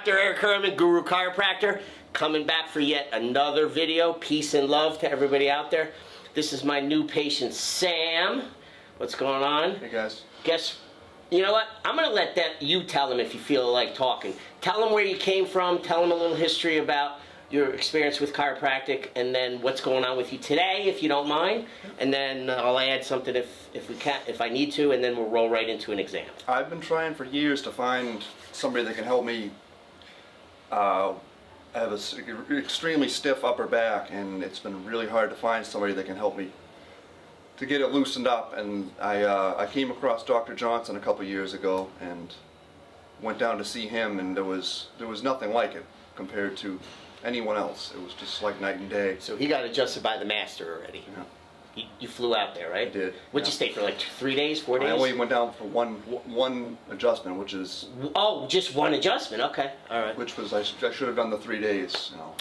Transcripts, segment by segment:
Dr. Eric Herman, Guru Chiropractor, coming back for yet another video. Peace and love to everybody out there. This is my new patient, Sam. What's going on? Hey guys. You know what? I'm going to let you tell him if you feel like talking. Tell him where you came from. Tell him a little history about your experience with chiropractic, and then what's going on with you today, if you don't mind. And then I'll add something if I need to, and then we'll roll right into an exam. I've been trying for years to find somebody that can help me. I have an extremely stiff upper back, and it's been really hard to find somebody that can help me to get it loosened up. And I came across Dr. Johnson a couple years ago and went down to see him, and there was nothing like it compared to anyone else. It was just like night and day. So he got adjusted by the master already. Yeah. You flew out there, right? I did. Would you stay for like 3 days, 4 days? I only went down for one adjustment, which is... Oh, just one adjustment. Okay, all right. Which was, I should have done the 3 days, you know.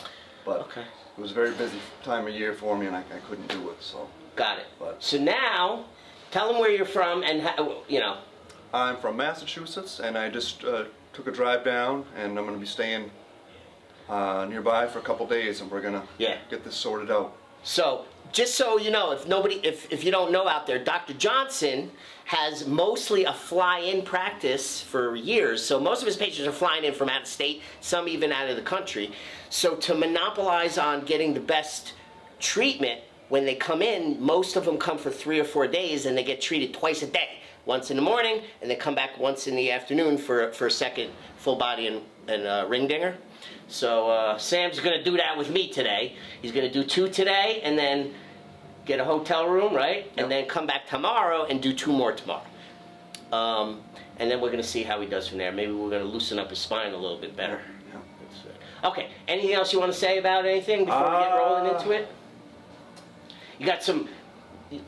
But okay. It was a very busy time of year for me, and I couldn't do it, so... Got it. But so now, tell them where you're from and how, you know. I'm from Massachusetts, and I just took a drive down, and I'm going to be staying nearby for a couple days, and we're going to get this sorted out. So, just so you know, if you don't know out there, Dr. Johnson has mostly a fly-in practice for years. So most of his patients are flying in from out of state, some even out of the country. So to monopolize on getting the best treatment, when they come in, most of them come for 3 or 4 days, and they get treated twice a day. Once in the morning, and they come back once in the afternoon for a second full body and ring dinger. So Sam's going to do that with me today. He's going to do 2 today, and then get a hotel room, right? Yep. And then come back tomorrow and do 2 more tomorrow. And then we're going to see how he does from there. Maybe we're going to loosen up his spine a little bit better. Yeah. Okay, anything else you want to say about anything before we get rolling into it? You got some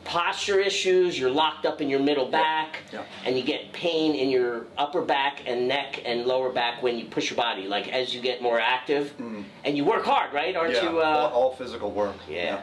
posture issues, you're locked up in your middle back, and you get pain in your upper back and neck and lower back when you push your body, like as you get more active. And you work hard, right? Aren't you? All physical work. Yeah.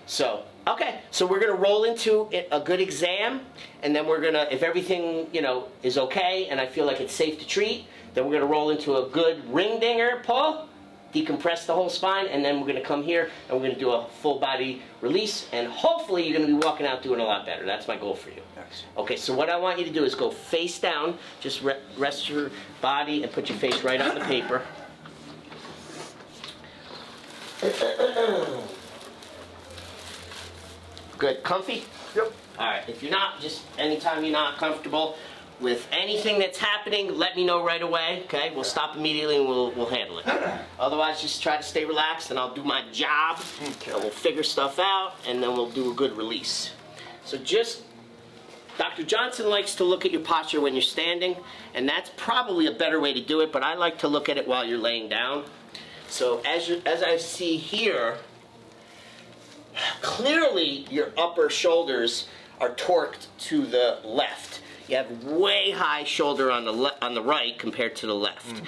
So, okay, so we're going to roll into a good exam, and then we're going to, if everything, you know, is okay and I feel like it's safe to treat, then we're going to roll into a good ring dinger pull, decompress the whole spine, and then we're going to come here and we're going to do a full body release, and hopefully you're going to be walking out doing a lot better. That's my goal for you. Excellent. Okay, so what I want you to do is go face down, just rest your body and put your face right on the paper. Good. Comfy? Yep. All right, if you're not, just anytime you're not comfortable with anything that's happening, let me know right away, okay? We'll stop immediately and we'll handle it. Otherwise, just try to stay relaxed and I'll do my job. Okay. And we'll figure stuff out, and then we'll do a good release. So Dr. Johnson likes to look at your posture when you're standing, and that's probably a better way to do it, but I like to look at it while you're laying down. So as I see here, clearly your upper shoulders are torqued to the left. You have way high shoulder on the right compared to the left.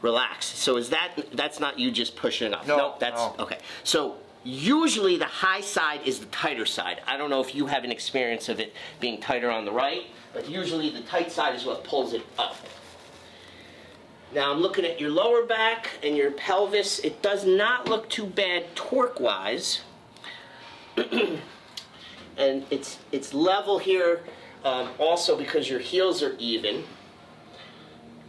Relax. So that's not you just pushing it up? No, that's no. Okay. So usually the high side is the tighter side. I don't know if you have an experience of it being tighter on the right, but usually the tight side is what pulls it up. Now I'm looking at your lower back and your pelvis. It does not look too bad torque-wise. And it's level here. Also because your heels are even,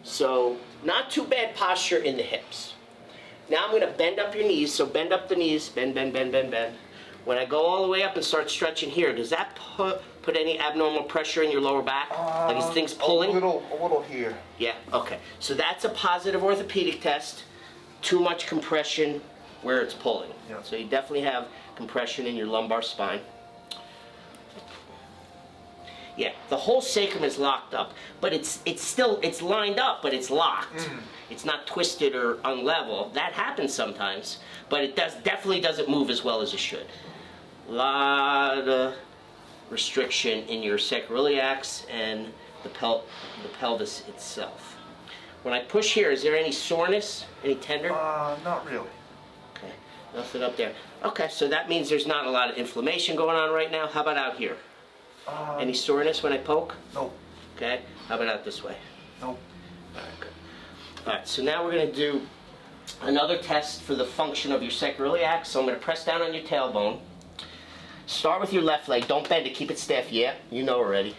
so not too bad posture in the hips. Now I'm going to bend up your knees, so bend up the knees, bend. When I go all the way up and start stretching here, does that put any abnormal pressure in your lower back? Like is things pulling? A little here. Yeah, okay. So that's a positive orthopedic test. Too much compression where it's pulling. Yeah. So you definitely have compression in your lumbar spine. Yeah, the whole sacrum is locked up, but it's lined up, but it's locked. It's not twisted or unlevel. That happens sometimes, but it definitely doesn't move as well as it should. A lot of restriction in your sacroiliacs and the pelvis itself. When I push here, is there any soreness, any tender? Not really. Okay, nothing up there. Okay, so that means there's not a lot of inflammation going on right now. How about out here? Any soreness when I poke? Nope. Okay. How about out this way? Nope. All right, good. All right, so now we're going to do another test for the function of your sacroiliac. So I'm going to press down on your tailbone. Start with your left leg. Don't bend it. Keep it stiff. Yeah, you know already.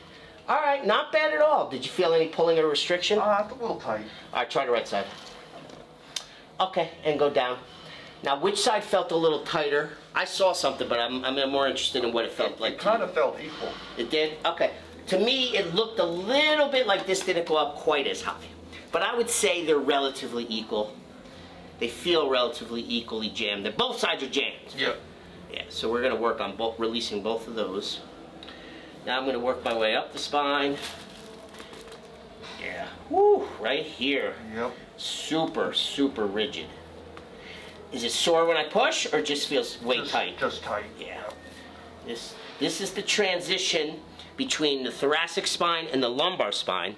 All right, not bad at all. Did you feel any pulling or restriction? It's a little tight. All right, try the right side. Okay, and go down. Now, which side felt a little tighter? I saw something, but I'm more interested in what it felt like. It kind of felt equal. It did? Okay. To me, it looked a little bit like this didn't go up quite as high. But I would say they're relatively equal. They feel relatively equally jammed. Both sides are jammed. Yeah. Yeah, so we're going to work on releasing both of those. Now I'm going to work my way up the spine. Yeah. Woo, right here. Yep. Super, super rigid. Is it sore when I push, or just feels way tight? Just tight. Yeah. This is the transition between the thoracic spine and the lumbar spine.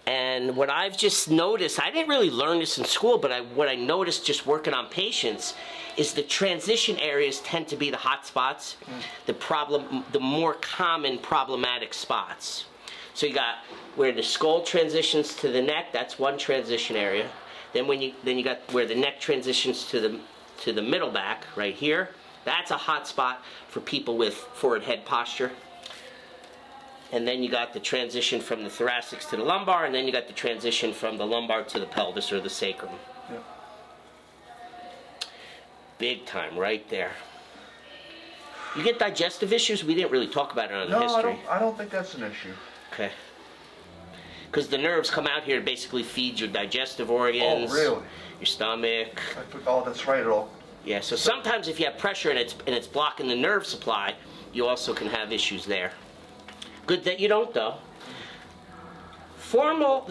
And what I've just noticed, I didn't really learn this in school, but what I noticed just working on patients is the transition areas tend to be the hot spots, the more common problematic spots. So you got where the skull transitions to the neck, that's one transition area. Then you got where the neck transitions to the middle back, right here. That's a hot spot for people with forward head posture. And then you got the transition from the thoracics to the lumbar, and then you got the transition from the lumbar to the pelvis or the sacrum. Yep. Big time, right there. You get digestive issues? We didn't really talk about it on the history. No, I don't think that's an issue. Okay. Because the nerves come out here to basically feed your digestive organs. Oh, really? Your stomach. Oh, that's right. Yeah, so sometimes if you have pressure and it's blocking the nerve supply, you also can have issues there. Good that you don't, though. Formal,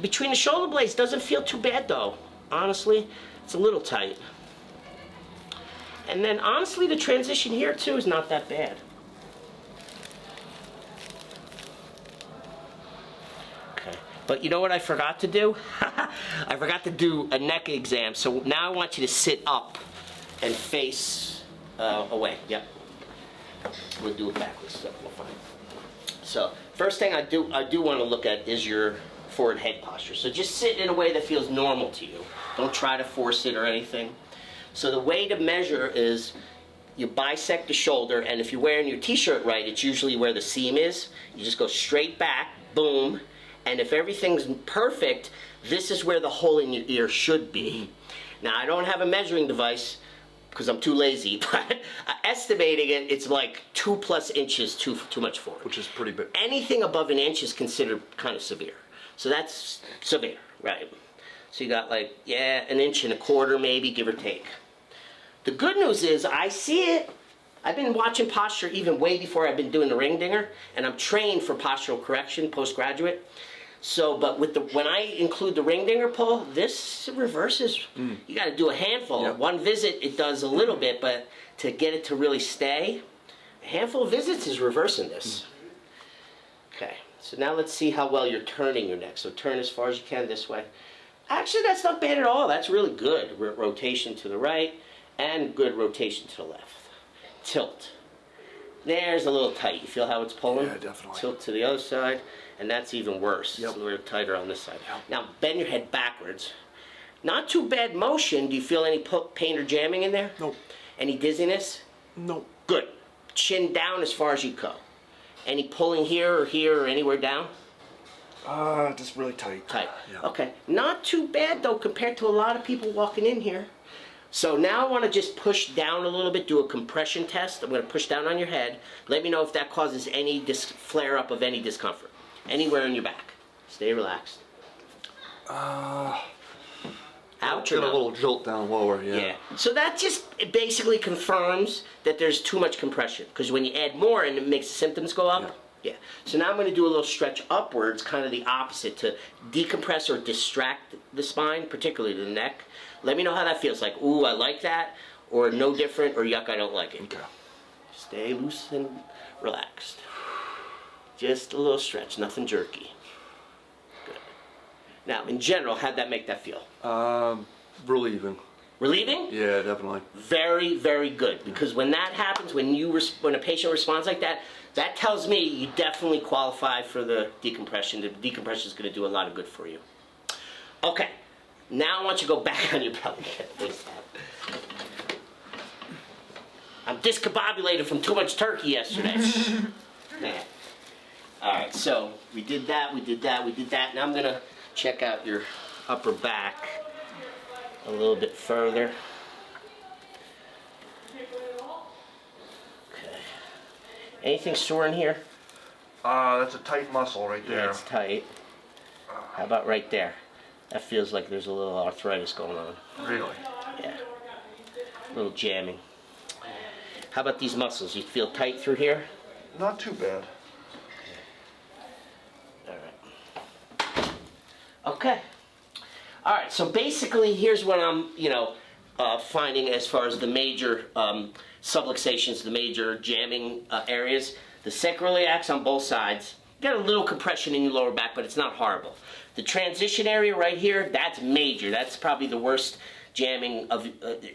between the shoulder blades doesn't feel too bad, though. Honestly, it's a little tight. And then, honestly, the transition here, too, is not that bad. Okay. But you know what I forgot to do? I forgot to do a neck exam. So now I want you to sit up and face away. Yep. We'll do it backwards, so we'll find. So first thing I do want to look at is your forward head posture. So just sit in a way that feels normal to you. Don't try to force it or anything. So the way to measure is you bisect the shoulder, and if you're wearing your t-shirt right, it's usually where the seam is. You just go straight back, boom, and if everything's perfect, this is where the hole in your ear should be. Now, I don't have a measuring device because I'm too lazy, but estimating it, it's like 2+ inches too much forward. Which is pretty big. Anything above an inch is considered kind of severe. So that's severe, right? So you got like, 1.25 inches maybe, give or take. The good news is I see it. I've been watching posture even way before I've been doing the ring dinger, and I'm trained for postural correction postgraduate. So, but when I include the ring dinger pull, this reverses. You got to do a handful. Yep. One visit, it does a little bit, but to get it to really stay, a handful of visits is reversing this. Okay, so now let's see how well you're turning your neck. So turn as far as you can this way. Actually, that's not bad at all. That's really good. Rotation to the right and good rotation to the left. Tilt. There's a little tight. You feel how it's pulling? Yeah, definitely. Tilt to the other side, and that's even worse. Yep. It's a little tighter on this side. Yep. Now, bend your head backwards. Not too bad motion. Do you feel any pain or jamming in there? Nope. Any dizziness? Nope. Good. Chin down as far as you go. Any pulling here or anywhere down? Just really tight. Tight. Yeah. Okay. Not too bad, though, compared to a lot of people walking in here. So now I want to just push down a little bit, do a compression test. I'm going to push down on your head. Let me know if that causes any flare-up of any discomfort. Anywhere in your back. Stay relaxed. Ouch or Get a no? little jolt down lower, yeah. Yeah. So that just basically confirms that there's too much compression. Because when you add more and it makes the symptoms go up. Yeah. So now I'm going to do a little stretch upwards, kind of the opposite, to decompress or distract the spine, particularly the neck. Let me know how that feels. Like, ooh, I like that, or no different, or yuck, I don't like it. Okay. Stay loose and relaxed. Just a little stretch, nothing jerky. Good. Now, in general, how'd that make that feel? Relieving. Relieving? Yeah, definitely. Very, very good. Because when that happens, when a patient responds like that, that tells me you definitely qualify for the decompression. The decompression is going to do a lot of good for you. Okay. Now I want you to go back on your belly. I'm discombobulated from too much turkey yesterday. Man. All right, so we did that, we did that, we did that. Now I'm gonna check out your upper back a little bit further. Okay. Anything sore in here? That's a tight muscle right there. Yeah, it's tight. How about right there? That feels like there's a little arthritis going on. Really? Yeah. A little jamming. How about these muscles? You feel tight through here? Not too bad. All right. Okay. All right. So basically, here's what I'm, finding as far as the major subluxations, the major jamming areas. The sacroiliacs on both sides. You got a little compression in your lower back, but it's not horrible. The transition area right here, that's major. That's probably the worst jamming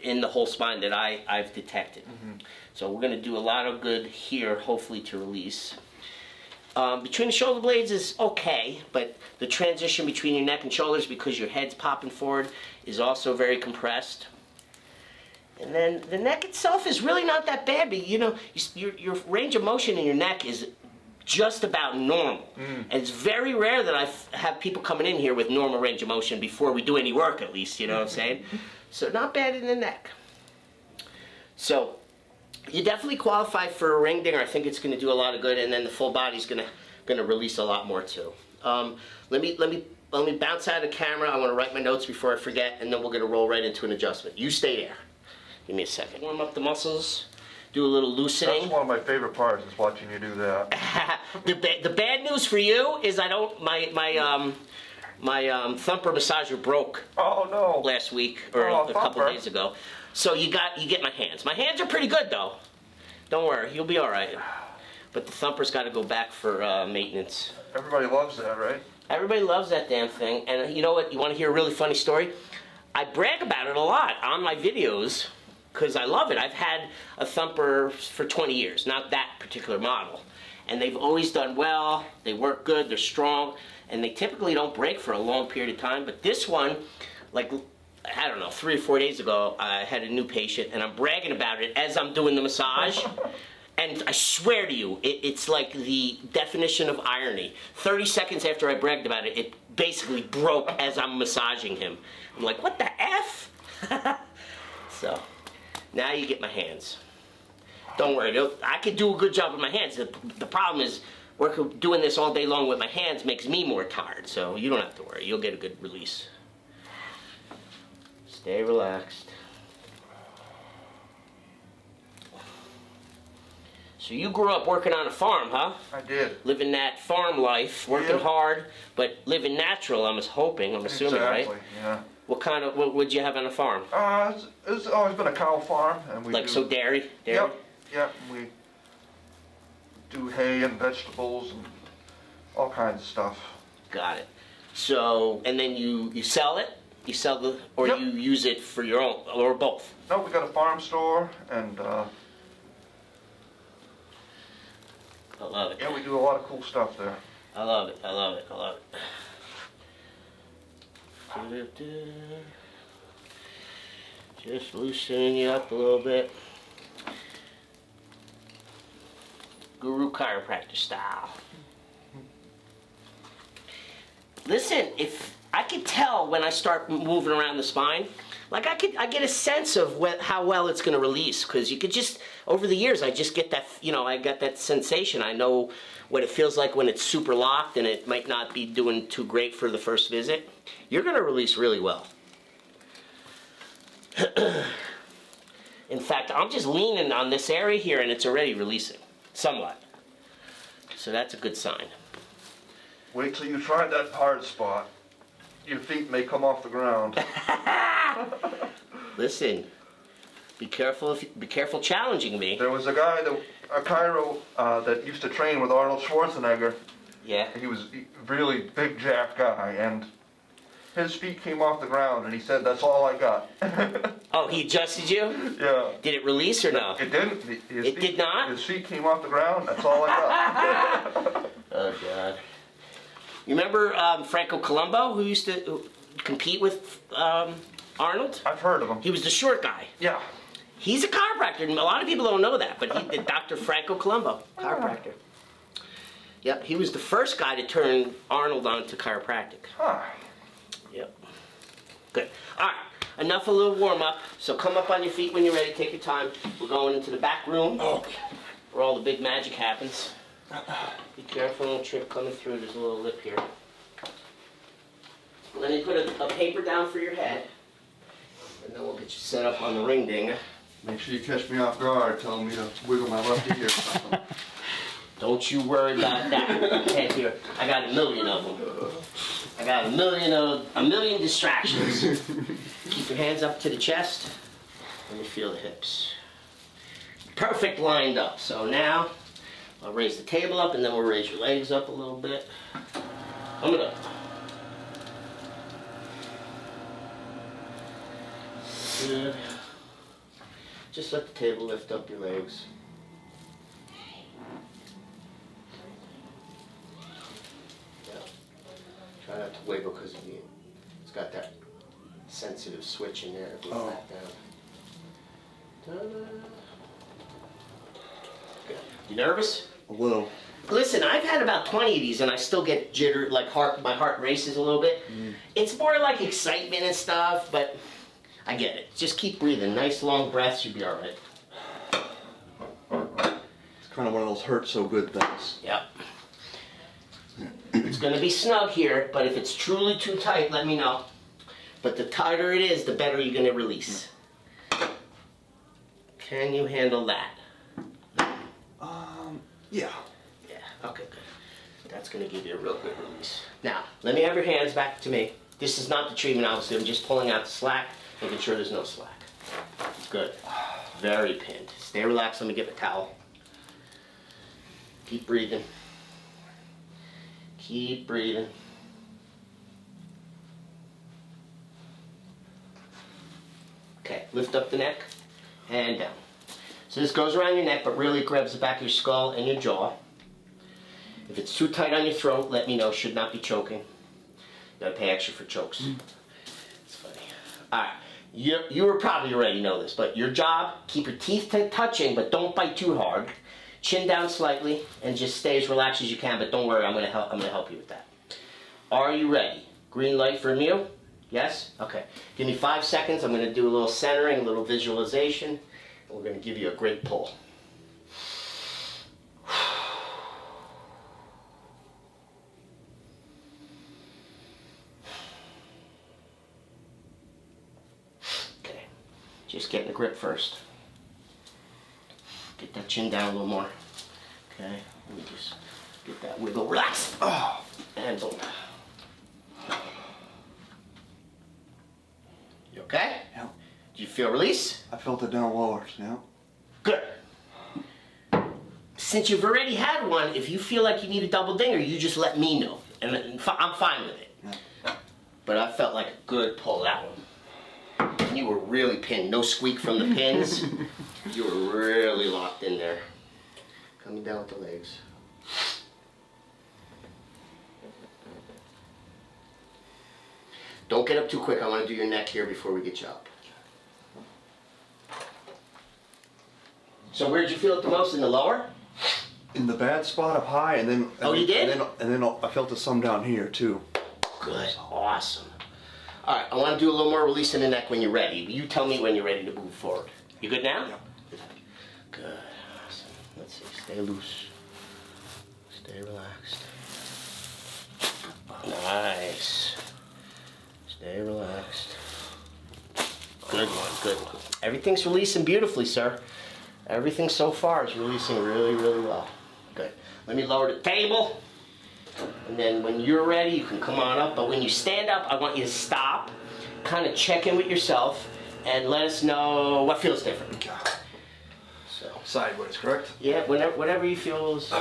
in the whole spine that I've detected. Mm-hmm. So we're going to do a lot of good here, hopefully to release. Between the shoulder blades is okay, but the transition between your neck and shoulders, because your head's popping forward, is also very compressed. And then the neck itself is really not that bad, but your range of motion in your neck is just about normal. And it's very rare that I have people coming in here with normal range of motion before we do any work, at least, you know what I'm saying? So not bad in the neck. So you definitely qualify for a ring dinger. I think it's going to do a lot of good, and then the full body's going to release a lot more too. Let me bounce out of the camera. I want to write my notes before I forget, and then we're going to roll right into an adjustment. You stay there. Give me a second. Warm up the muscles. Do a little loosening. That's one of my favorite parts, is watching you do that. The bad news for you is my thumper massager broke. Oh no! Last week or a couple days ago. So you get my hands. My hands are pretty good though. Don't worry, you'll be all right. But the thumper's got to go back for maintenance. Everybody loves that, right? Everybody loves that damn thing. And you know what? You want to hear a really funny story? I brag about it a lot on my videos because I love it. I've had a thumper for 20 years, not that particular model. And they've always done well. They work good. They're strong. And they typically don't break for a long period of time. But this one, like, I don't know, 3 or 4 days ago, I had a new patient, and I'm bragging about it as I'm doing the massage. And I swear to you, it's like the definition of irony. 30 seconds after I bragged about it, it basically broke as I'm massaging him. I'm like, what the F? So, now you get my hands. Don't worry, I could do a good job with my hands. The problem is, doing this all day long with my hands makes me more tired, so you don't have to worry. You'll get a good release. Stay relaxed. So you grew up working on a farm, huh? I did. Living that farm life, working hard, but living natural, I'm assuming, right? Exactly, yeah. What would you have on a farm? It's always been a cow farm, and we so dairy? Yep. We do hay and vegetables and all kinds of stuff. Got it. So, and then you sell it? You sell or you use it for your own, or both? No, we got a farm store, and I love it. yeah, we do a lot of cool stuff there. I love it. Just loosening you up a little bit. Guru chiropractor style. Listen, if I could tell when I start moving around the spine, like I get a sense of how well it's going to release, because you could just, over the years, I just get that, I got that sensation. I know what it feels like when it's super locked and it might not be doing too great for the first visit. You're going to release really well. In fact, I'm just leaning on this area here and it's already releasing, somewhat. So that's a good sign. Wait till you try that hard spot. Your feet may come off the ground. Listen, be careful challenging me. There was a guy, a chiro, that used to train with Arnold Schwarzenegger. Yeah. He was a really big jack guy, and his feet came off the ground, and he said, "That's all I got." Oh, he adjusted you? Yeah. Did it release or no? It didn't. It did not? His feet came off the ground. That's all I got. Oh, God. You remember Franco Colombo, who used to compete with Arnold? I've heard of him. He was the short guy. Yeah. He's a chiropractor, and a lot of people don't know that, but he, Dr. Franco Colombo, chiropractor. Yep, he was the first guy to turn Arnold on to chiropractic. Huh. Yep. Good. All right, enough a little warm-up, so come up on your feet when you're ready, take your time. We're going into the back room where all the big magic happens. Be careful, don't trip coming through, there's a little lip here. And then you put a paper down for your head, and then we'll get you set up on the ring dinger. Make sure you catch me off guard, telling me to wiggle my left ear or something. Don't you worry about that. Head here. I got a million of them. I got a million distractions. Keep your hands up to the chest. Let me feel the hips. Perfect lined up. So now, I'll raise the table up and then we'll raise your legs up a little bit. Come it up. Good. Just let the table lift up your legs. Yeah. Try not to wiggle because it's got that sensitive switch in there. It goes back down. Ta-da. Good. You nervous? A little. Listen, I've had about 20 of these and I still get jitter, like my heart races a little bit. It's more like excitement and stuff, but I get it. Just keep breathing. Nice long breaths, you'll be all right. It's kind of one of those hurt so good things. Yep. It's going to be snug here, but if it's truly too tight, let me know. But the tighter it is, the better you're going to release. Can you handle that? Yeah. Yeah, okay, good. That's going to give you a real good release. Now, let me have your hands back to me. This is not the treatment, obviously. I'm just pulling out the slack, making sure there's no slack. Good. Very pinned. Stay relaxed. Let me get the towel. Keep breathing. Keep breathing. Okay, lift up the neck and down. So this goes around your neck, but really grabs the back of your skull and your jaw. If it's too tight on your throat, let me know. Should not be choking. You gotta pay extra for chokes. It's funny. All right, you probably already know this, but your job, keep your teeth touching, but don't bite too hard. Chin down slightly, and just stay as relaxed as you can. But don't worry, I'm gonna help you with that. Are you ready? Green light for you? Yes? Okay. Give me 5 seconds. I'm gonna do a little centering, a little visualization. We're going to give you a great pull. Okay, just getting the grip first. Get that chin down a little more. Okay, let me just get that wiggle. Relax. Oh, and boom. You okay? Yeah. Do you feel release? I felt it down lower, yeah. Good. Since you've already had one, if you feel like you need a double dinger, you just let me know. And I'm fine with it. Yeah. But I felt like a good pull, that one. And you were really pinned. No squeak from the pins. You were really locked in there. Coming down with the legs. Don't get up too quick. I want to do your neck here before we get you up. So where did you feel it the most? In the lower? In the bad spot up high, and then. You did? And then I felt some down here too. Good. Awesome. All right, I want to do a little more release in the neck when you're ready. You tell me when you're ready to move forward. You good now? Yeah. Good. Awesome. Let's see. Stay loose. Stay relaxed. Nice. Stay relaxed. Good one. Good. Everything's releasing beautifully, sir. Everything so far is releasing really, really well. Good. Let me lower the table. And then when you're ready, you can come on up. But when you stand up, I want you to stop, kind of check in with yourself, and let us know what feels different. So Sideways, correct? yeah, whatever you feel is.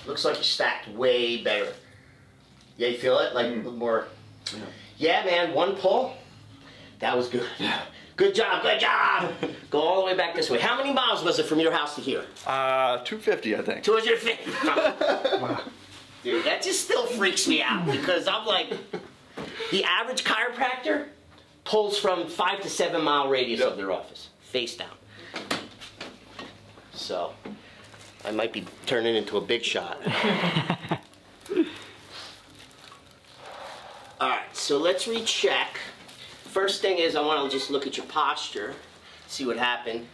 Looks like you're stacked way better. Yeah, you feel it? Like more. Yeah, man, one pull. That was good. Yeah. Good job, good job. Go all the way back this way. How many miles was it from your house to here? 250, I think. 250. Dude, that just still freaks me out because I'm like, the average chiropractor pulls from 5 to 7 mile radius of their office, face down. So, I might be turning into a big shot. All right, so let's recheck. First thing is I want to just look at your posture, see what happened.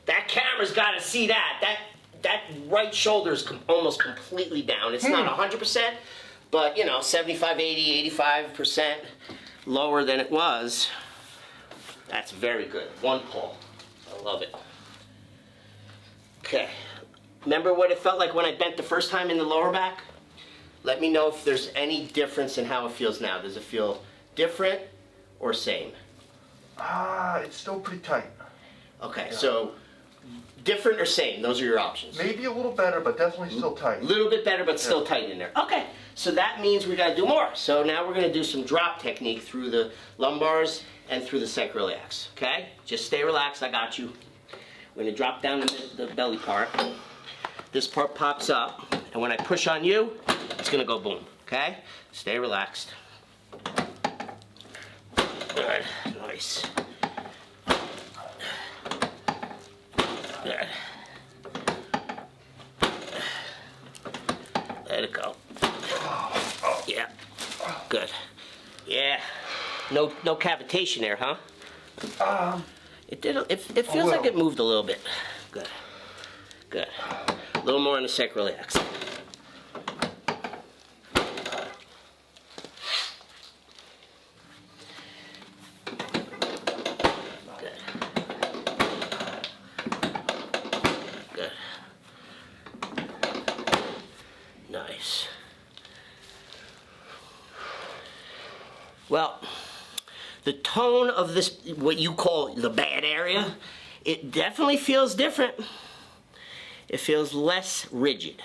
That camera's got to see that. That right shoulder is almost completely down. It's not 100%, but 75, 80, 85% lower than it was. That's very good. One pull. I love it. Okay. Remember what it felt like when I bent the first time in the lower back? Let me know if there's any difference in how it feels now. Does it feel different or same? It's still pretty tight. Okay, Yeah. so different or same? Those are your options. Maybe a little better, but definitely still tight. A little bit better, but still tight in there. Okay, so that means we got to do more. So now we're going to do some drop technique through the lumbars and through the sacroiliacs. Okay, just stay relaxed. I got you. We're going to drop down the belly part. This part pops up, and when I push on you, it's going to go boom. Okay, stay relaxed. Good, nice. Good. Let it go. Yeah. Good. Yeah. No cavitation there, huh? It did. It feels like it moved a little bit. Good. Good. A little more on the sacroiliacs. Nice. Well, the tone of this, what you call the bad area, it definitely feels different. It feels less rigid.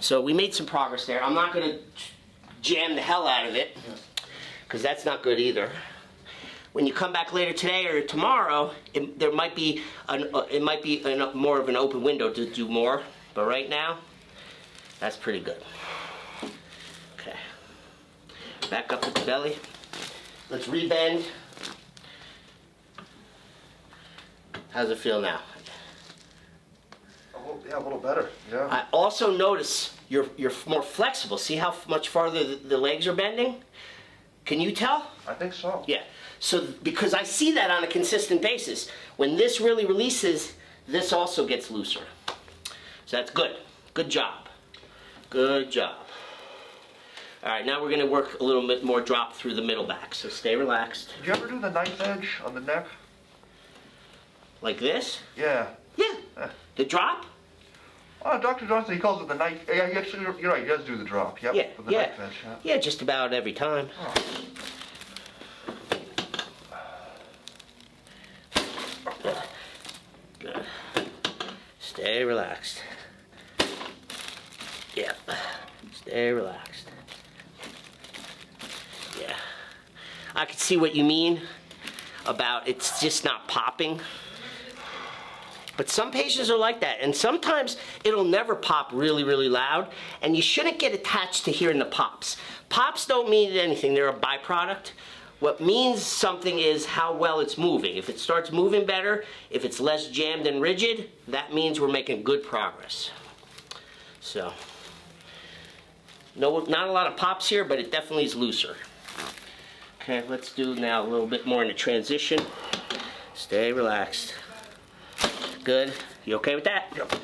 So we made some progress there. I'm not going to jam the hell out of it, because that's not good either. When you come back later today or tomorrow, there might be more of an open window to do more. But right now, that's pretty good. Okay. Back up to the belly. Let's rebend. How's it feel now? Yeah, a little better. Yeah. I also notice you're more flexible. See how much farther the legs are bending? Can you tell? I think so. Yeah. So because I see that on a consistent basis. When this really releases, this also gets looser. So that's good. Good job. Good job. All right, now we're going to work a little bit more drop through the middle back. So stay relaxed. Did you ever do the knife edge on the neck? Like this? Yeah. Yeah. The drop? Dr. Johnson, he calls it the knife. Yeah, you're right. He does do the drop. Yep. Yeah, with the yeah. knife edge. Yeah, just about every time. Oh. Good. Stay relaxed. Yeah. Stay relaxed. Yeah. I can see what you mean about it's just not popping. But some patients are like that, and sometimes it'll never pop really, really loud, and you shouldn't get attached to hearing the pops. Pops don't mean anything, they're a byproduct. What means something is how well it's moving. If it starts moving better, if it's less jammed and rigid, that means we're making good progress. So, no, not a lot of pops here, but it definitely is looser. Okay, let's do now a little bit more in the transition. Stay relaxed. Good. You okay with that? Yep.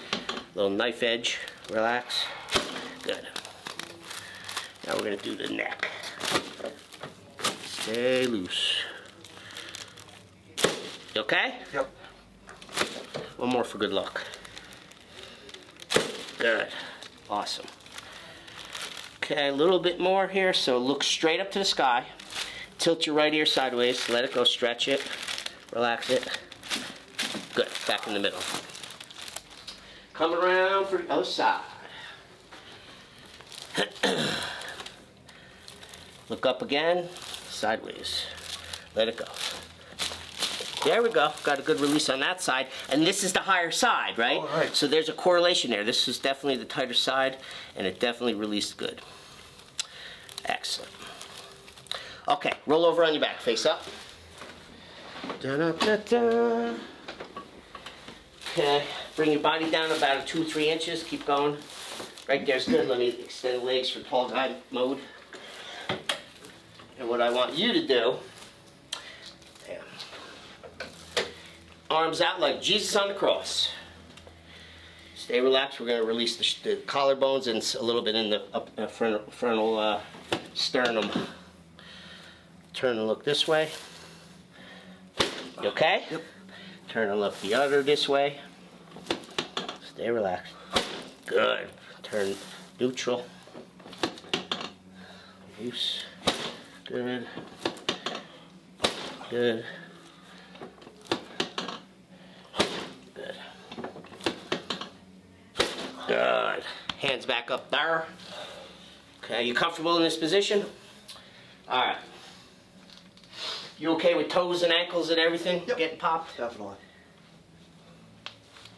Little knife edge. Relax. Good. Now we're going to do the neck. Stay loose. You okay? Yep. One more for good luck. Good. Awesome. Okay, a little bit more here. So look straight up to the sky. Tilt your right ear sideways. Let it go. Stretch it. Relax it. Good. Back in the middle. Coming around for the other side. Look up again. Sideways. Let it go. There we go. Got a good release on that side. And this is the higher side, right? All right. So there's a correlation there. This is definitely the tighter side, and it definitely released good. Excellent. Okay, roll over on your back, face up. Da-da-da-da. Okay, bring your body down about 2-3 inches. Keep going. Right there's good. Let me extend legs for tall guy mode. And what I want you to do, arms out like Jesus on the cross. Stay relaxed. We're going to release the collarbones and a little bit in the frontal sternum. Turn and look this way. You okay? Yep. Turn and look the other this way. Stay relaxed. Good. Turn neutral. Loose. Good. Good. Good. Good. Hands back up there. Okay, you comfortable in this position? All right. You okay with toes and ankles and everything? Yep. Getting popped? Definitely.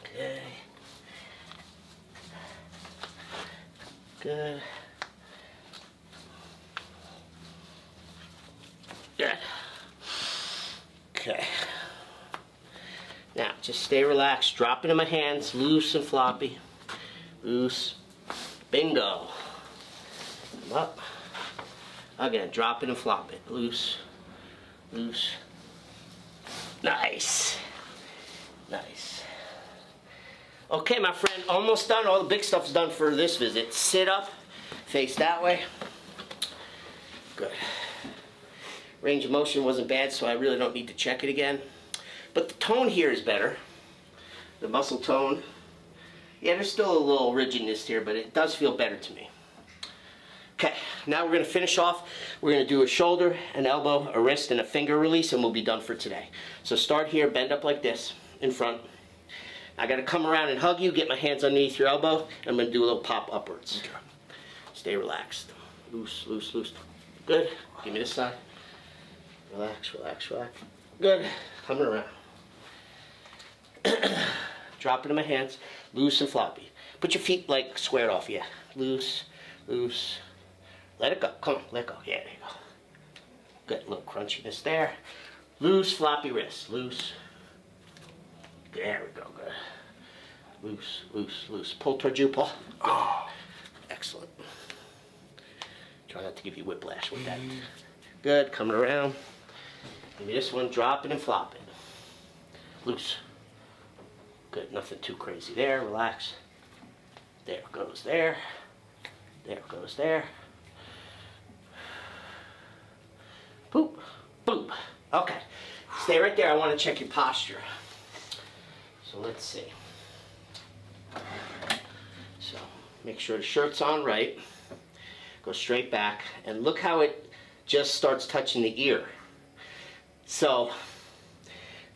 Okay. Good. Good. Okay. Now, just stay relaxed. Drop it in my hands, loose and floppy. Loose. Bingo. Come up. Again, drop it and flop it. Loose. Loose. Nice. Nice. Okay, my friend, almost done. All the big stuff's done for this visit. Sit up, face that way. Good. Range of motion wasn't bad, so I really don't need to check it again. But the tone here is better. The muscle tone. Yeah, there's still a little rigidness here, but it does feel better to me. Okay, now we're going to finish off. We're going to do a shoulder, an elbow, a wrist, and a finger release, and we'll be done for today. So start here, bend up like this, in front. I got to come around and hug you, get my hands underneath your elbow, and I'm going to do a little pop upwards. Okay. Stay relaxed. Loose, loose, loose. Good. Give me this side. Relax, relax, relax. Good. Coming around. Drop it in my hands. Loose and floppy. Put your feet like squared off, yeah. Loose, loose. Let it go. Come on, let go. Yeah, there you go. Good. A little crunchiness there. Loose, floppy wrist. Loose. There we go. Good. Loose, loose, loose. Pull towards you, pull. Oh. Excellent. Try not to give you whiplash with that. Good. Coming around. Give me this one. Drop it and flop it. Loose. Good. Nothing too crazy there. Relax. There it goes there. There it goes there. Boop. Boop. Okay. Stay right there. I want to check your posture. So let's see. So make sure the shirt's on right. Go straight back. And look how it just starts touching the ear. So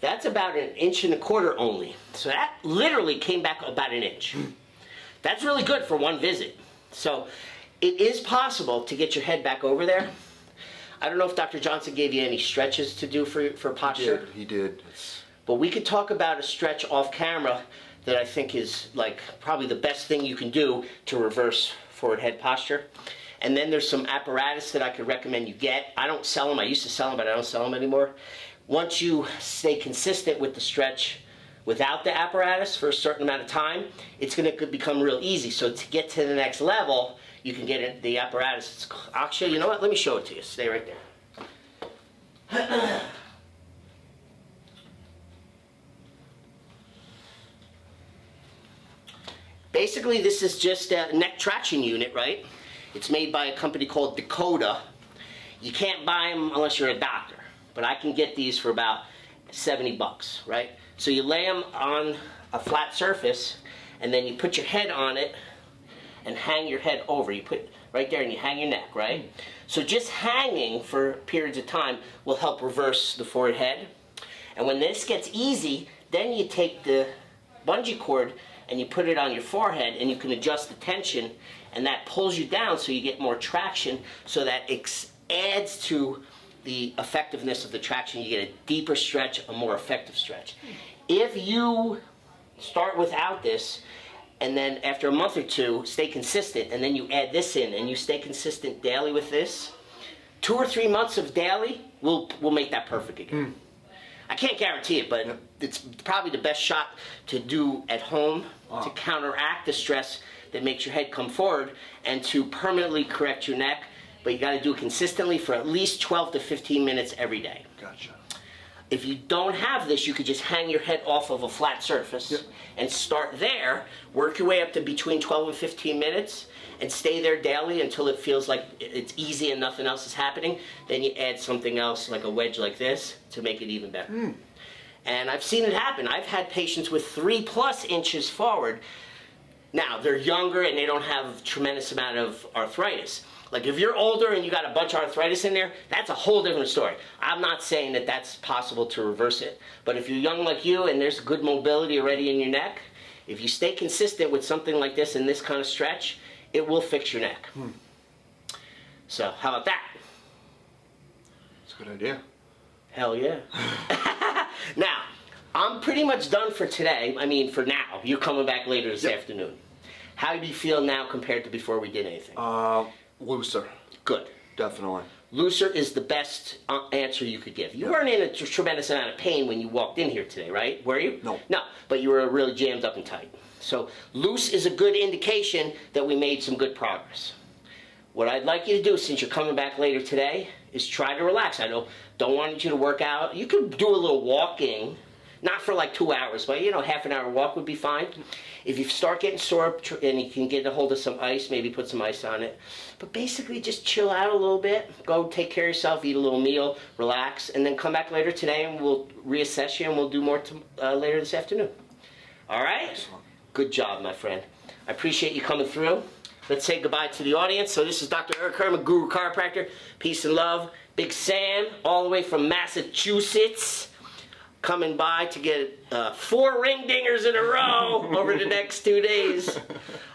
that's about 1.25 inches only. So that literally came back about 1 inch. That's really good for one visit. So it is possible to get your head back over there. I don't know if Dr. Johnson gave you any stretches to do for posture. He did. But we could talk about a stretch off camera that I think is like probably the best thing you can do to reverse forward head posture. And then there's some apparatus that I could recommend you get. I don't sell them. I used to sell them, but I don't sell them anymore. Once you stay consistent with the stretch without the apparatus for a certain amount of time, it's going to become real easy. So to get to the next level, you can get the apparatus. Actually, you know what? Let me show it to you. Stay right there. Basically, this is just a neck traction unit, right? It's made by a company called Dakota. You can't buy them unless you're a doctor, but I can get these for about 70 bucks, right? So you lay them on a flat surface, and then you put your head on it and hang your head over. You put right there and you hang your neck, right? So just hanging for periods of time will help reverse the forward head. And when this gets easy, then you take the bungee cord and you put it on your forehead, and you can adjust the tension, and that pulls you down so you get more traction, so that it adds to the effectiveness of the traction. You get a deeper stretch, a more effective stretch. If you start without this, and then after a month or two, stay consistent, and then you add this in, and you stay consistent daily with this, 2 or 3 months of daily will make that perfect again. I can't guarantee it, but it's probably the best shot to do at home to counteract the stress that makes your head come forward and to permanently correct your neck. But you got to do it consistently for at least 12 to 15 minutes every day. Gotcha. If you don't have this, you could just hang your head off of a flat surface and start there, work your way up to between 12 and 15 minutes, and stay there daily until it feels like it's easy and nothing else is happening. Then you add something else, like a wedge like this, to make it even better. And I've seen it happen. I've had patients with 3+ inches forward. Now, they're younger and they don't have a tremendous amount of arthritis. Like if you're older and you got a bunch of arthritis in there, that's a whole different story. I'm not saying that that's possible to reverse it. But if you're young like you and there's good mobility already in your neck, if you stay consistent with something like this and this kind of stretch, it will fix your neck. So how about that? That's a good idea. Hell yeah. Now, I'm pretty much done for today. I mean, for now. You're coming back later this afternoon. How do you feel now compared to before we did anything? Looser. Good. Definitely. Looser is the best answer you could give. You weren't in a tremendous amount of pain when you walked in here today, right? Were you? No. No, but you were really jammed up and tight. So loose is a good indication that we made some good progress. What I'd like you to do, since you're coming back later today, is try to relax. I don't want you to work out. You could do a little walking, not for like 2 hours, but half an hour walk would be fine. If you start getting sore and you can get a hold of some ice, maybe put some ice on it. But basically just chill out a little bit, go take care of yourself, eat a little meal, relax, and then come back later today and we'll reassess you and we'll do more later this afternoon. All right? Excellent. Good job, my friend. I appreciate you coming through. Let's say goodbye to the audience. So this is Dr. Eric Herman, Guru Chiropractor. Peace and love. Big Sam, all the way from Massachusetts, coming by to get 4 ring dingers in a row over the next 2 days.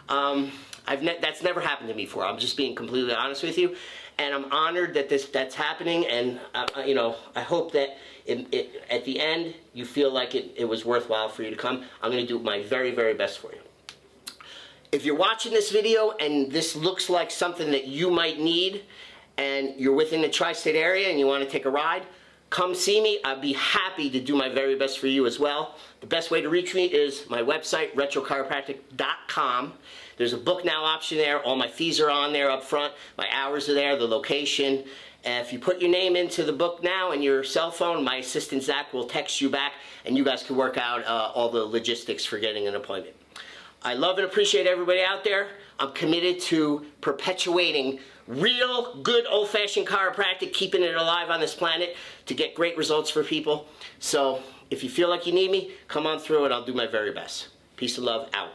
That's never happened to me before. I'm just being completely honest with you, and I'm honored that that's happening. And I hope that at the end you feel like it was worthwhile for you to come. I'm going to do my very, very best for you. If you're watching this video and this looks like something that you might need, and you're within the tri-state area and you want to take a ride, come see me. I'd be happy to do my very best for you as well. The best way to reach me is my website, retrochiropractic.com. There's a book now option there. All my fees are on there up front. My hours are there, the location. And if you put your name into the book now and your cell phone, my assistant Zach will text you back and you guys can work out all the logistics for getting an appointment. I love and appreciate everybody out there. I'm committed to perpetuating real, good, old-fashioned chiropractic, keeping it alive on this planet to get great results for people. So if you feel like you need me, come on through and I'll do my very best. Peace and love, out.